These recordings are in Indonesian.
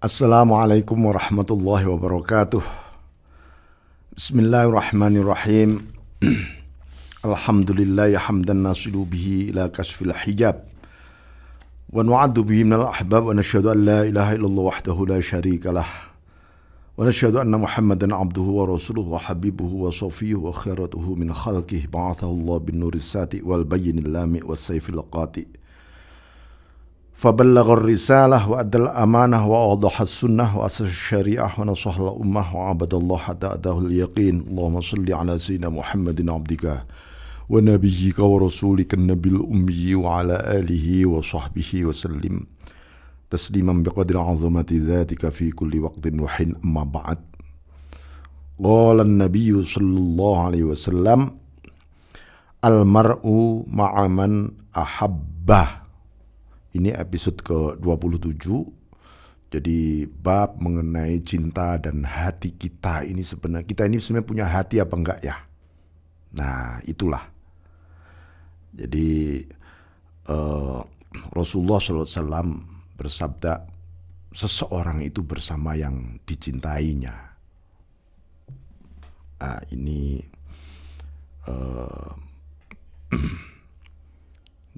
Assalamualaikum warahmatullahi wabarakatuh. Bismillahirrahmanirrahim. Alhamdulillah hamdan nasilu bihi ila kasfil hijab. Wa nu'addu bihi minal ahbab wa nashhadu an la ilaha illallah wahdahu la syarika lah. Wa nashhadu anna Muhammadan abduhu wa rasuluhu wa habibuhu wa safiyuhu wa khiratuhu min khalqihi ba'athahu Allah bin nuris sati wal bayyinil lami was sayfil qati. Faballaghar risalah wa addal amanah wa awdaha sunnah wa asas syariah wa nasahal ummah wa abadallah hatta adahul yaqin. Allahumma salli ala sayyidina Muhammadin abdika wa nabiyyika wa rasulika nabil ummi wa ala alihi wa sahbihi wa sallim tasliman biqadri azamati dhatika fi kulli waqtin wa hin amma ba'd. Qala an-nabiyyu sallallahu alaihi wasallam al-mar'u ma'a man ahabbah. Ini episode ke-27. Jadi bab mengenai cinta dan hati kita ini sebenarnya. Kita ini sebenarnya punya hati apa enggak ya? Nah itulah. Jadi Rasulullah SAW bersabda, seseorang itu bersama yang dicintainya. Nah ini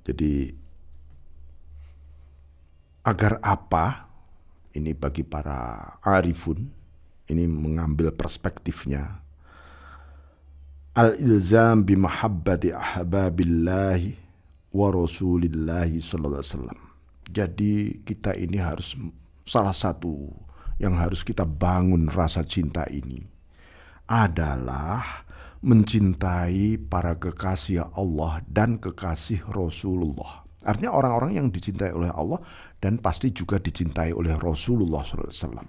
jadi agar apa? Ini bagi para arifun, ini mengambil perspektifnya. Al-ilzam bimahabbati ahbabillahi wa rasulillahi sallallahu alaihi wasallam. Jadi kita ini harus, salah satu yang harus kita bangun rasa cinta ini adalah mencintai para kekasih Allah dan kekasih Rasulullah. Artinya orang-orang yang dicintai oleh Allah dan pasti juga dicintai oleh Rasulullah SAW.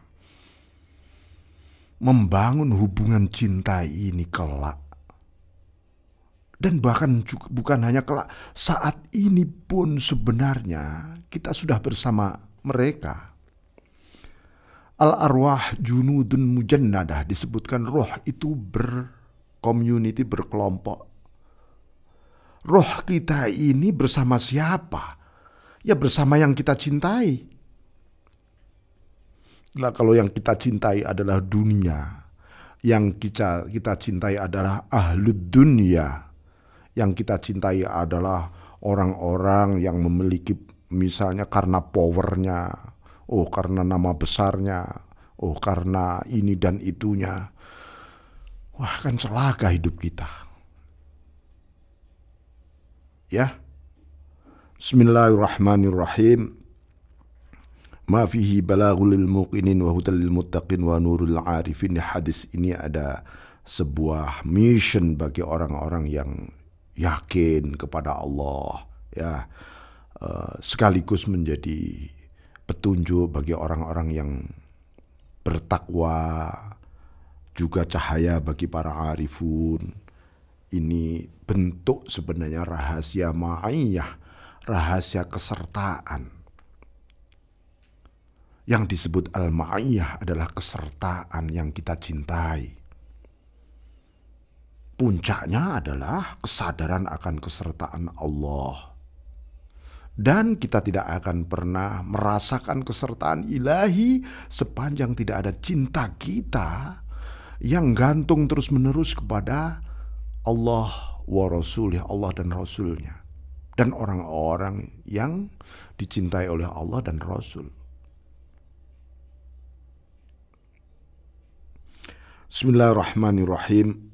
Membangun hubungan cinta ini kelak. Dan bahkan juga, bukan hanya kelak, saat ini pun sebenarnya kita sudah bersama mereka. Al-arwah junudun mujannadah, disebutkan roh itu bercommunity, berkelompok. Roh kita ini bersama siapa? Ya bersama yang kita cintai. Nah, kalau yang kita cintai adalah dunia, yang kita cintai adalah ahlud dunia, yang kita cintai adalah orang-orang yang memiliki, misalnya karena powernya, oh karena nama besarnya, oh karena ini dan itunya. Wah, kan celaka hidup kita. Ya, Bismillahirrahmanirrahim. Ma fihi balaghul lil muqinin wa hudal lil muttaqin wa nurul arifin. Hadis ini ada sebuah mission bagi orang-orang yang yakin kepada Allah, ya, sekaligus menjadi petunjuk bagi orang-orang yang bertakwa, juga cahaya bagi para arifun. Ini bentuk sebenarnya rahasia ma'iyah, rahasia kesertaan. Yang disebut al-ma'iyah adalah kesertaan yang kita cintai. Puncaknya adalah kesadaran akan kesertaan Allah. Dan kita tidak akan pernah merasakan kesertaan ilahi sepanjang tidak ada cinta kita yang gantung terus-menerus kepada Allah wa rasulih, Allah dan Rasulnya, dan orang-orang yang dicintai oleh Allah dan Rasul. Bismillahirrahmanirrahim.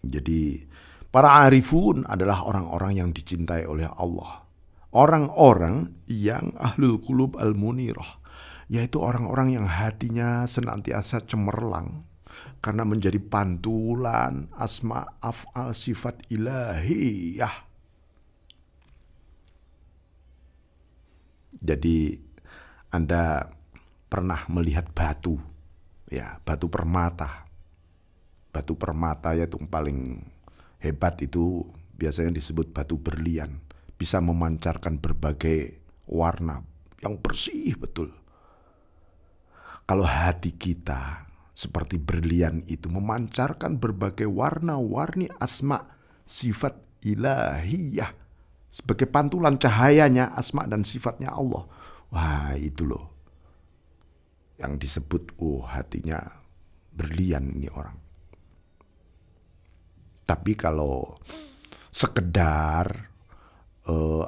Jadi para arifun adalah orang-orang yang dicintai oleh Allah. Orang-orang yang ahlul qulub al-munirah, yaitu orang-orang yang hatinya senantiasa cemerlang karena menjadi pantulan asma af'al sifat ilahiyah. Jadi Anda pernah melihat batu, ya, batu permata. Batu permata ya, itu paling hebat itu biasanya disebut batu berlian. Bisa memancarkan berbagai warna yang bersih betul. Kalau hati kita seperti berlian itu memancarkan berbagai warna-warni asma sifat ilahiyah sebagai pantulan cahayanya asma dan sifatnya Allah. Wah, itu loh. yang disebut hatinya berlian ini orang. Tapi kalau sekedar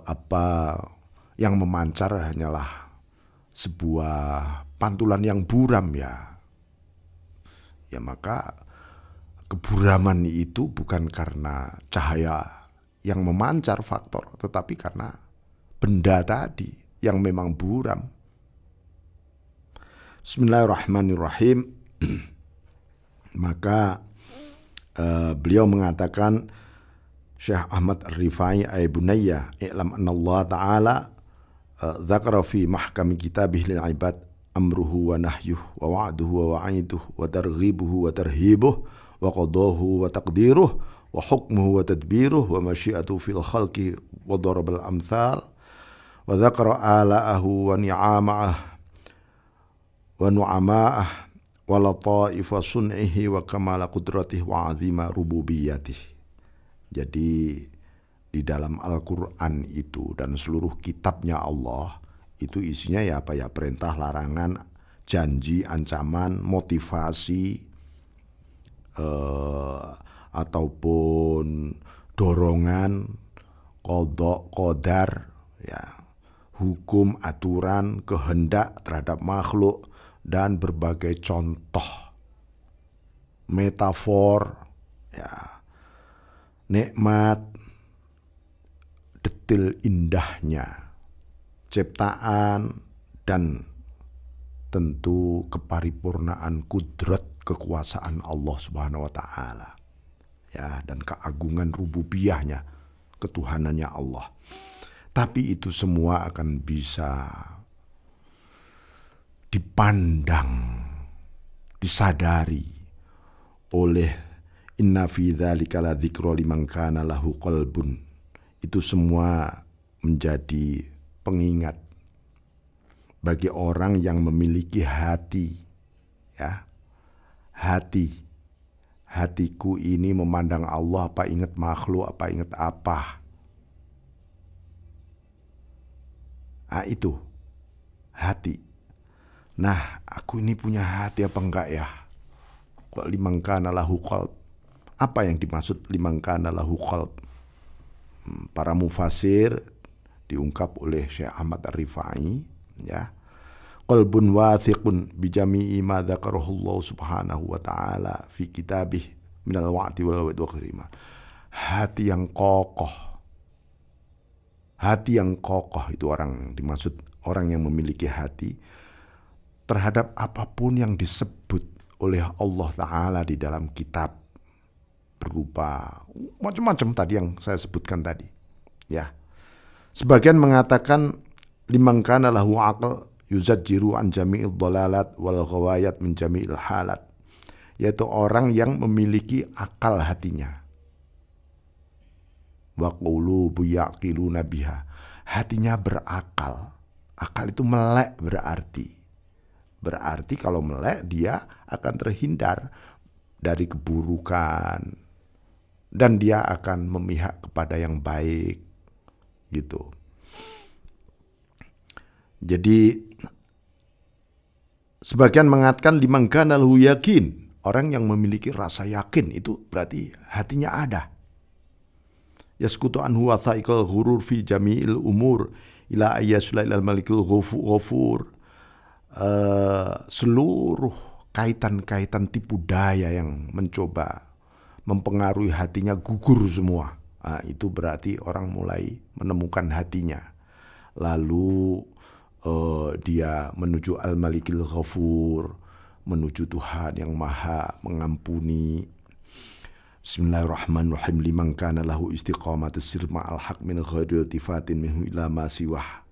apa yang memancar hanyalah sebuah pantulan yang buram ya maka keburaman itu bukan karena cahaya yang memancar faktor, tetapi karena benda tadi yang memang buram. Bismillahirrahmanirrahim. Maka beliau mengatakan, Syekh Ahmad Ar-Rifai, ay bunayya i'lam anna Allah ta'ala dzakara fi mahkami kitabih lil ibad amruhu wa nahyuh wa wa'duhu wa wa'iduh wa targhibuhu wa tarhibuh wa qadahu wa taqdiruh wa hukmuhu wa tadbiruh wa masyiatuhu fil khalqi wa darabal amthal wa dzakara ala'ahu wa ni'ama'ah wa nu'ama'ah wa lataifa sun'ihi wa kamala qudratihi wa azima rububiyatihi. Jadi di dalam Al-Quran itu dan seluruh kitabnya Allah itu isinya ya apa ya, perintah, larangan, janji, ancaman, motivasi, ataupun dorongan, qadha, qadar, ya, hukum, aturan, kehendak terhadap makhluk, dan berbagai contoh, metafor, ya, nikmat, detil indahnya ciptaan, dan tentu keparipurnaan kudrat kekuasaan Allah Subhanahu wa taala. Ya, dan keagungan rububiyahnya, ketuhanannya Allah. Tapi itu semua akan bisa dipandang, disadari oleh inna fi dzalika la dzikra liman kana lahu qalbun. Itu semua menjadi pengingat bagi orang yang memiliki hati, ya. Hatiku ini memandang Allah, apa ingat makhluk, apa ingat apa. Nah, itu hati. Nah, aku ini punya hati apa enggak ya? Kok liman kana lahu qalb? Apa yang dimaksud liman kana lahu qalb? Para mufasir diungkap oleh Syekh Ahmad Ar-Rifai, ya. Qalbun wathiqun bi jami'i ma dzakarahu Allah Subhanahu wa taala fi kitabih minal wa'di wal wa'id wa ghairima. Hati yang kokoh. Hati yang kokoh itu orang dimaksud, orang yang memiliki hati terhadap apapun yang disebut oleh Allah Ta'ala di dalam kitab, berupa macam-macam tadi yang saya sebutkan tadi, ya. Sebagian mengatakan liman kana lahu aql yuzajjiru an jami'il dhalalat wal ghawayat min jami'il halat, yaitu orang yang memiliki akal hatinya. Wa qulubu yaqiluna biha, hatinya berakal. Akal itu melek berarti kalau melek dia akan terhindar dari keburukan dan dia akan memihak kepada yang baik, gitu. Jadi sebagian mengatakan liman kana lahu yakin, orang yang memiliki rasa yakin itu berarti hatinya ada. Yaskutu anhu watha'iqal ghurur fi jami'il umur ila ayyasula ilal malikul ghafur. Seluruh kaitan-kaitan tipu daya yang mencoba mempengaruhi hatinya gugur semua. Nah, itu berarti orang mulai menemukan hatinya. Lalu dia menuju Al-Malikil Ghafur, menuju Tuhan yang Maha Mengampuni. Bismillahirrahmanirrahim. Liman kana lahu istiqamatus sir ma'al haq min ghairi iltifatin minhu ila ma siwah.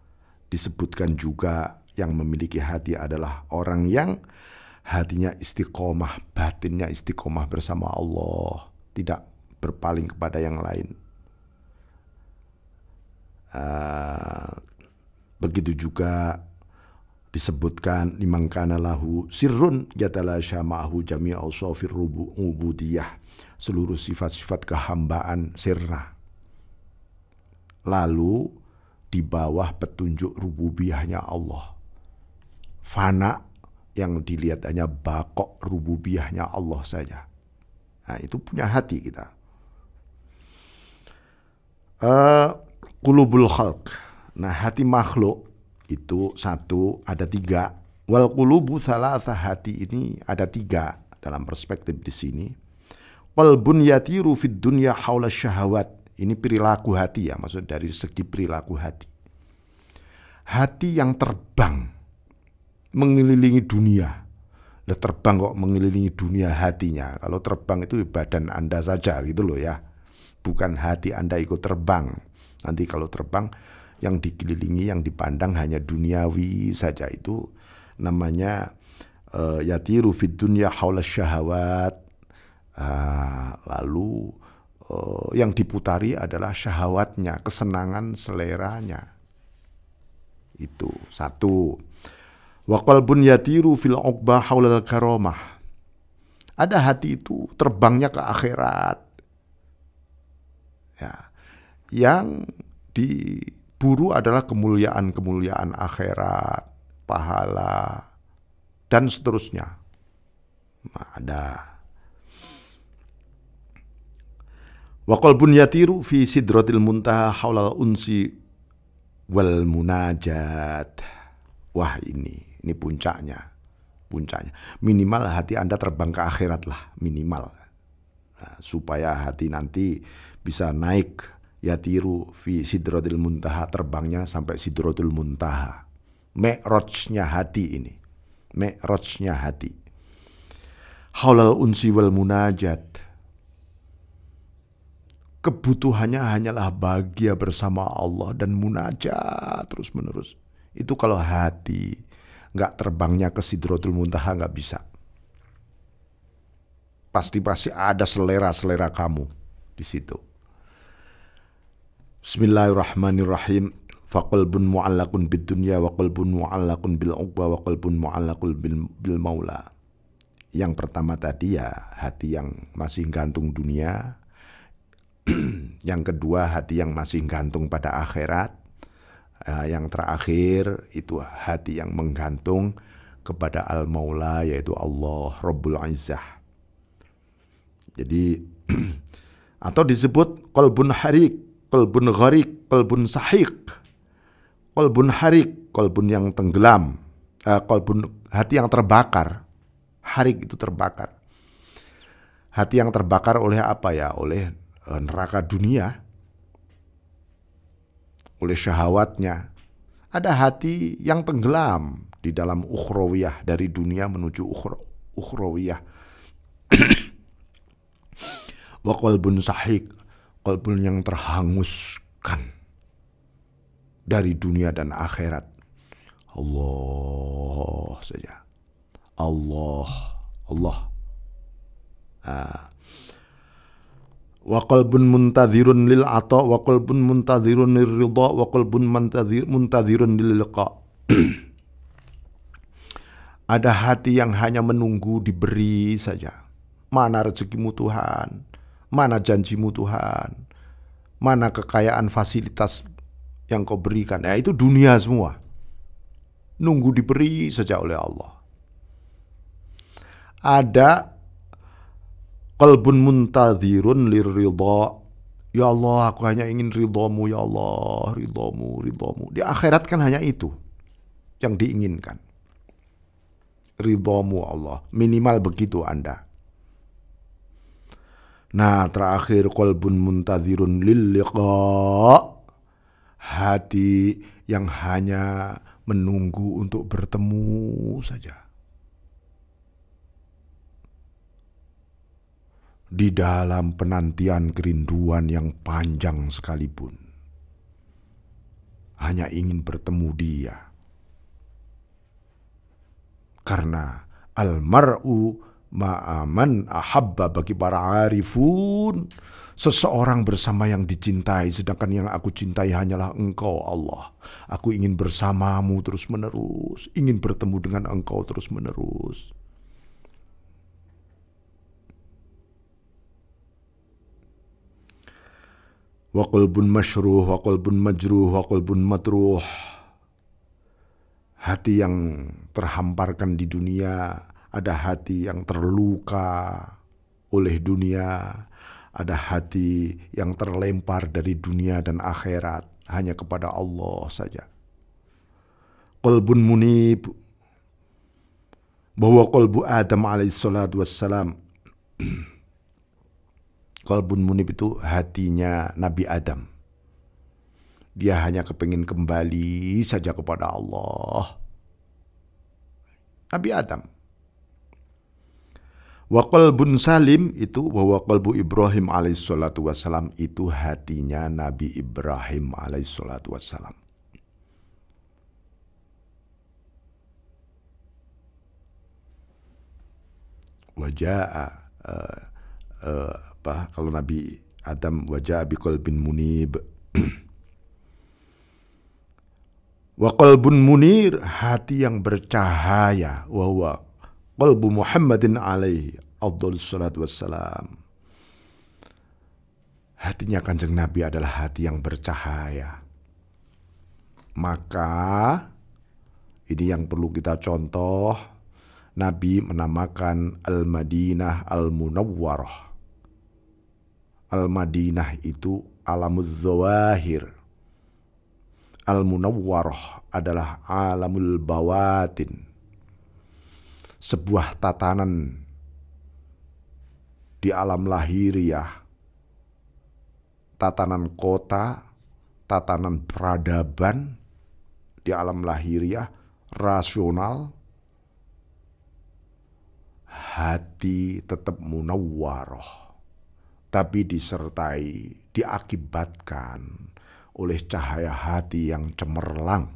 Disebutkan juga yang memiliki hati adalah orang yang hatinya istiqomah, batinnya istiqomah bersama Allah, tidak berpaling kepada yang lain. Begitu juga disebutkan liman kana lahu sirrun yatalasya ma'ahu jami'u awsafir ubudiyah, seluruh sifat-sifat kehambaan sirna. Lalu di bawah petunjuk rububiyahnya Allah, fana yang dilihat hanya bakok rububiyahnya Allah saja. Nah, itu punya hati kita. Qulubul khalq. Nah, hati makhluk itu satu, ada tiga. Wal qulubu thalatha, hati ini ada tiga dalam perspektif di sini. Qalbun yatiru fid dunya haula syahawat. Ini perilaku hati ya, maksud dari segi perilaku hati. Hati yang terbang mengelilingi dunia. Lah terbang kok mengelilingi dunia hatinya. Kalau terbang itu badan Anda saja gitu loh ya. Bukan hati Anda ikut terbang. Nanti kalau terbang yang dikelilingi, yang dipandang hanya duniawi saja, itu namanya yatiru fid dunya haula syahawat. Lalu yang diputari adalah syahwatnya, kesenangan seleranya. Itu satu. Wa qalbun yatiru fil uqbah haulal karamah. Ada hati itu terbangnya ke akhirat. Ya. Yang diburu adalah kemuliaan-kemuliaan akhirat, pahala, dan seterusnya. Nah, ada. Wa qalbun yatiru fi sidratil muntaha haulal unsi wal munajat. Wah, ini puncaknya. Minimal hati Anda terbang ke akhirat lah, minimal. Nah, supaya hati nanti bisa naik, yatiru fi sidratil muntaha, terbangnya sampai sidratul muntaha. Mi'rajnya hati ini. Mi'rajnya hati. Haulal unsi wal munajat. Kebutuhannya hanyalah bahagia bersama Allah dan munajat terus menerus. Itu kalau hati nggak terbangnya ke Sidratul Muntaha, nggak bisa. Pasti ada selera kamu di situ. Bismillahirrahmanirrahim. Faqalbun mu'allaqun bid dunya wa qalbun mu'allaqun bil uqba wa qalbun mu'allaqun bil maula. Yang pertama tadi ya hati yang masih gantung dunia. Yang kedua hati yang masih gantung pada akhirat. Yang terakhir itu hati yang menggantung kepada Al-Maula, yaitu Allah Rabbul Izzah. Jadi atau disebut qalbun harik, qalbun gharik, qalbun sahiq. Qalbun harik, qalbun yang tenggelam, qalbun hati yang terbakar. Harik itu terbakar. Hati yang terbakar oleh apa ya? Oleh neraka dunia, oleh syahwatnya. Ada hati yang tenggelam di dalam ukhrawiyah, dari dunia menuju ukhrawiyah. Wa qalbun sahiq, qalbun yang terhanguskan dari dunia dan akhirat. Allah saja. Allah. Wa qalbun muntadhirun lil ata wa qalbun muntadhirun lir ridha wa qalbun muntadhirun lil liqa. Ada hati yang hanya menunggu diberi saja. Mana rezekimu Tuhan? Mana janjimu Tuhan? Mana kekayaan fasilitas yang kau berikan? Ya, itu dunia semua. Nunggu diberi saja oleh Allah. Ada qalbun muntadhirun liridha. Ya Allah, aku hanya ingin ridhamu ya Allah, ridhamu. Di akhirat kan hanya itu yang diinginkan. Ridhamu Allah, minimal begitu Anda. Nah, terakhir qalbun muntadhirun lil liqa. Hati yang hanya menunggu untuk bertemu saja. Di dalam penantian kerinduan yang panjang sekalipun, hanya ingin bertemu dia. Karena almar'u ma'aman ahabba, bagi para arifun, seseorang bersama yang dicintai, sedangkan yang aku cintai hanyalah Engkau Allah. Aku ingin bersamamu terus menerus, ingin bertemu dengan Engkau terus menerus. Wa qalbun masyruh, wa qalbun majruh, wa qalbun matruh. hati yang terhamparkan di dunia, ada hati yang terluka oleh dunia, ada hati yang terlempar dari dunia dan akhirat hanya kepada Allah saja. Qalbun munib, bahwa qalbu Adam alaihissalatu wassalam, qalbun munib itu hatinya Nabi Adam. Dia hanya kepingin kembali saja kepada Allah. Nabi Adam. Wa qalbun salim itu bahwa qalbu Ibrahim alaihissalatu wassalam itu hatinya Nabi Ibrahim alaihissalatu wassalam. Waja'a kalau Nabi Adam waja'a biqalbin munib. Wa qalbun munir, hati yang bercahaya, wa huwa qalbu Muhammadin alaihi afdhalus salatu wassalam. Hatinya Kanjeng Nabi adalah hati yang bercahaya. Maka ini yang perlu kita contoh, Nabi menamakan Al-Madinah Al-Munawwarah. Al-Madinah itu alamuz zawahir. Al-Munawwarah adalah alamul bawatin. Sebuah tatanan di alam lahiriah, tatanan kota, tatanan peradaban di alam lahiriah, rasional, hati tetap munawwarah, tapi disertai, diakibatkan oleh cahaya hati yang cemerlang.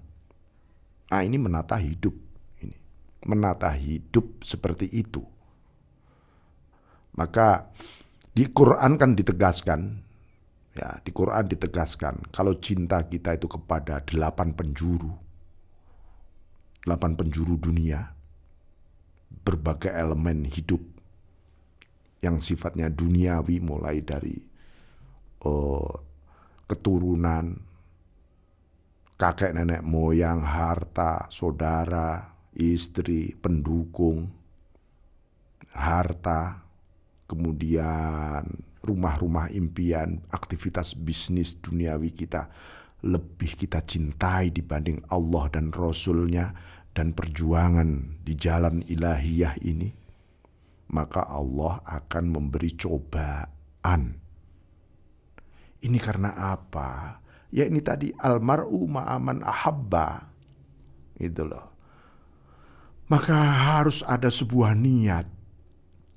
Nah, ini menata hidup. Ini menata hidup seperti itu. Maka di Quran kan ditegaskan, ya, di Quran ditegaskan kalau cinta kita itu kepada 8 penjuru dunia, berbagai elemen hidup yang sifatnya duniawi, mulai dari keturunan, kakek nenek moyang, harta, saudara, istri, pendukung, harta, kemudian rumah-rumah impian, aktivitas bisnis duniawi kita, lebih kita cintai dibanding Allah dan Rasul-Nya dan perjuangan di jalan ilahiyah ini, maka Allah akan memberi cobaan. Ini karena apa? Ya ini tadi almar'u ma'aman ahabba. Gitu loh. Maka harus ada sebuah niat.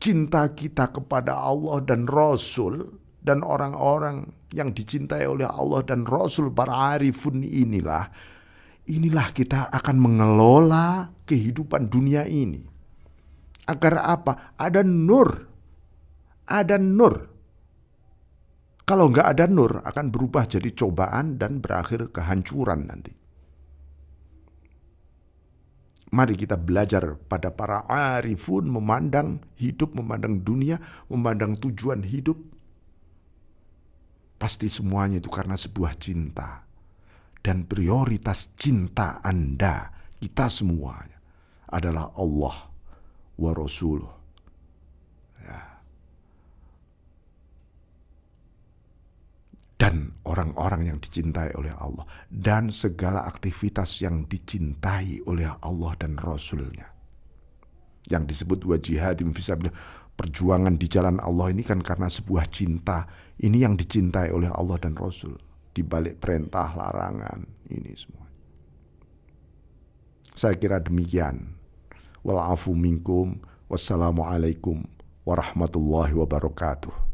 Cinta kita kepada Allah dan Rasul dan orang-orang yang dicintai oleh Allah dan Rasul, para arifun inilah kita akan mengelola kehidupan dunia ini. Agar apa? Ada nur. Ada nur. Kalau nggak ada nur, akan berubah jadi cobaan dan berakhir kehancuran nanti. Mari kita belajar pada para arifun memandang hidup, memandang dunia, memandang tujuan hidup. Pasti semuanya itu karena sebuah cinta. Dan prioritas cinta Anda, kita semuanya, adalah Allah wa Rasuluh. Dan orang-orang yang dicintai oleh Allah, dan segala aktivitas yang dicintai oleh Allah dan Rasul-Nya. Yang disebut wa jihadin fisabilillah, perjuangan di jalan Allah ini kan karena sebuah cinta. Ini yang dicintai oleh Allah dan Rasul, di balik perintah larangan ini semua. Saya kira demikian. Wal afu minkum, wassalamualaikum warahmatullahi wabarakatuh.